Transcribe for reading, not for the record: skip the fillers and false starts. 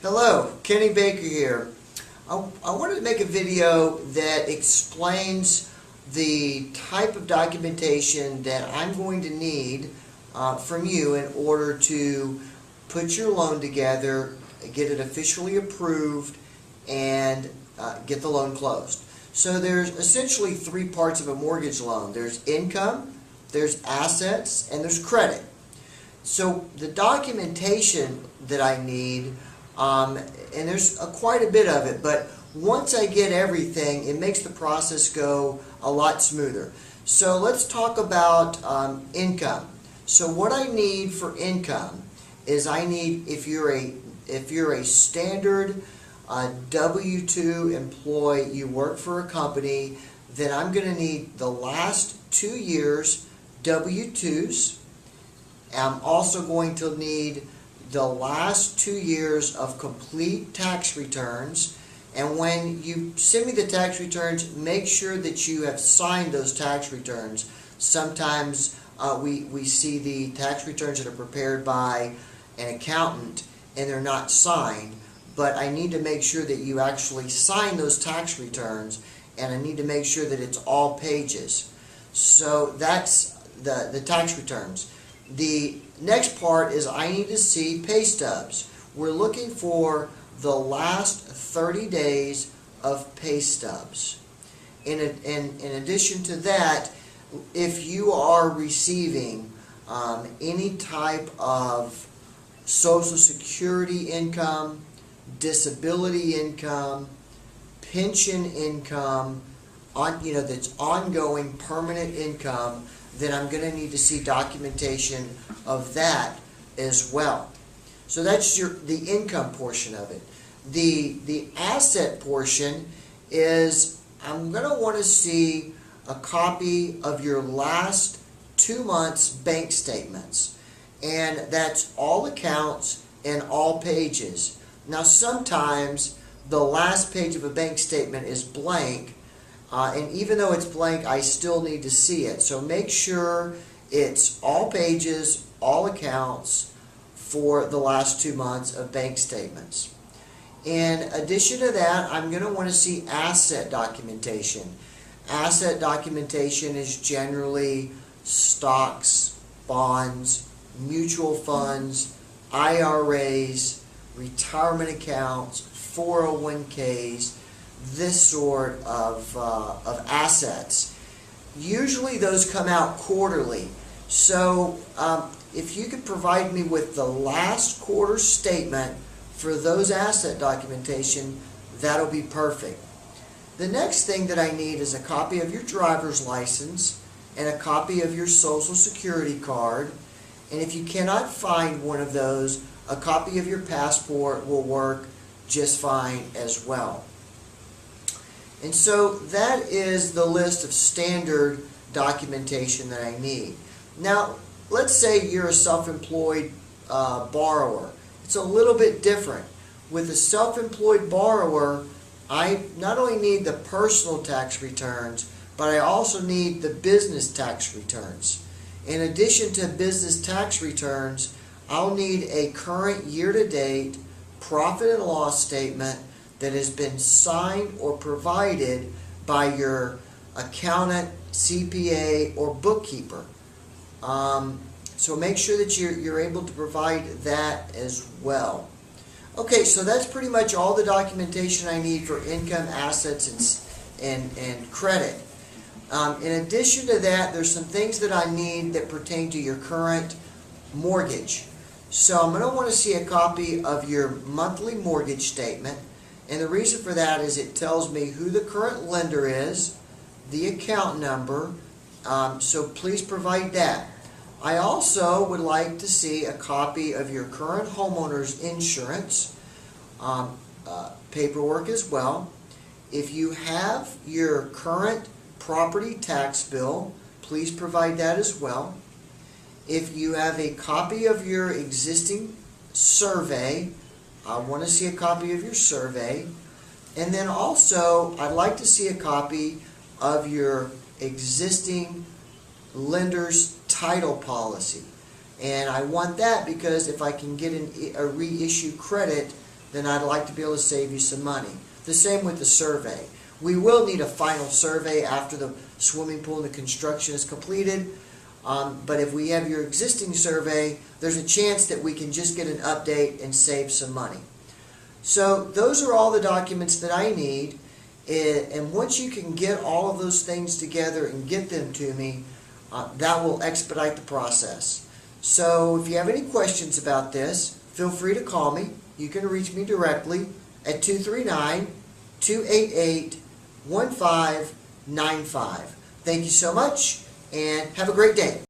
Hello, Kenny Baker here. I wanted to make a video that explains the type of documentation that I'm going to need from you in order to put your loan together, get it officially approved, and get the loan closed. So there's essentially three parts of a mortgage loan. There's income, there's assets, and there's credit. So the documentation that I need, and there's quite a bit of it, but once I get everything, it makes the process go a lot smoother. So let's talk about income. So what I need for income is I need, if you're a standard W-2 employee, you work for a company, then I'm going to need the last 2 years W-2s. I'm also going to need the last 2 years of complete tax returns. And when you send me the tax returns, make sure that you have signed those tax returns. Sometimes we see the tax returns that are prepared by an accountant and they're not signed. But I need to make sure that you actually sign those tax returns, and I need to make sure that it's all pages. So that's the tax returns. The next part is I need to see pay stubs. We're looking for the last 30 days of pay stubs. In addition to that, if you are receiving any type of Social Security income, disability income, pension income, that's ongoing permanent income, then I'm going to need to see documentation of that as well. So that's the income portion of it. The asset portion is I'm going to want to see a copy of your last 2 months bank statements. And that's all accounts and all pages. Now sometimes the last page of a bank statement is blank, and even though it's blank, I still need to see it. So make sure it's all pages, all accounts for the last 2 months of bank statements. In addition to that, I'm going to want to see asset documentation. Asset documentation is generally stocks, bonds, mutual funds, IRAs, retirement accounts, 401ks, this sort of assets. Usually those come out quarterly. So if you could provide me with the last quarter statement for those asset documentation, that'll be perfect. The next thing that I need is a copy of your driver's license and a copy of your Social Security card. And if you cannot find one of those, a copy of your passport will work just fine as well. And so that is the list of standard documentation that I need. Now, let's say you're a self-employed borrower. It's a little bit different. With a self-employed borrower, I not only need the personal tax returns, but I also need the business tax returns. In addition to business tax returns, I'll need a current year-to-date profit and loss statement that has been signed or provided by your accountant, CPA, or bookkeeper. So make sure that you're able to provide that as well. Okay, so that's pretty much all the documentation I need for income, assets, and credit. In addition to that, there's some things that I need that pertain to your current mortgage. So I'm going to want to see a copy of your monthly mortgage statement. And the reason for that is it tells me who the current lender is, the account number, so please provide that. I also would like to see a copy of your current homeowner's insurance paperwork as well. If you have your current property tax bill, please provide that as well. If you have a copy of your existing survey, I want to see a copy of your survey. And then also, I'd like to see a copy of your existing lender's title policy. And I want that because if I can get a reissue credit, then I'd like to be able to save you some money. The same with the survey. We will need a final survey after the swimming pool and the construction is completed. But if we have your existing survey, there's a chance that we can just get an update and save some money. So those are all the documents that I need. And once you can get all of those things together and get them to me, that will expedite the process. So if you have any questions about this, feel free to call me. You can reach me directly at 239-288-1595. Thank you so much, and have a great day.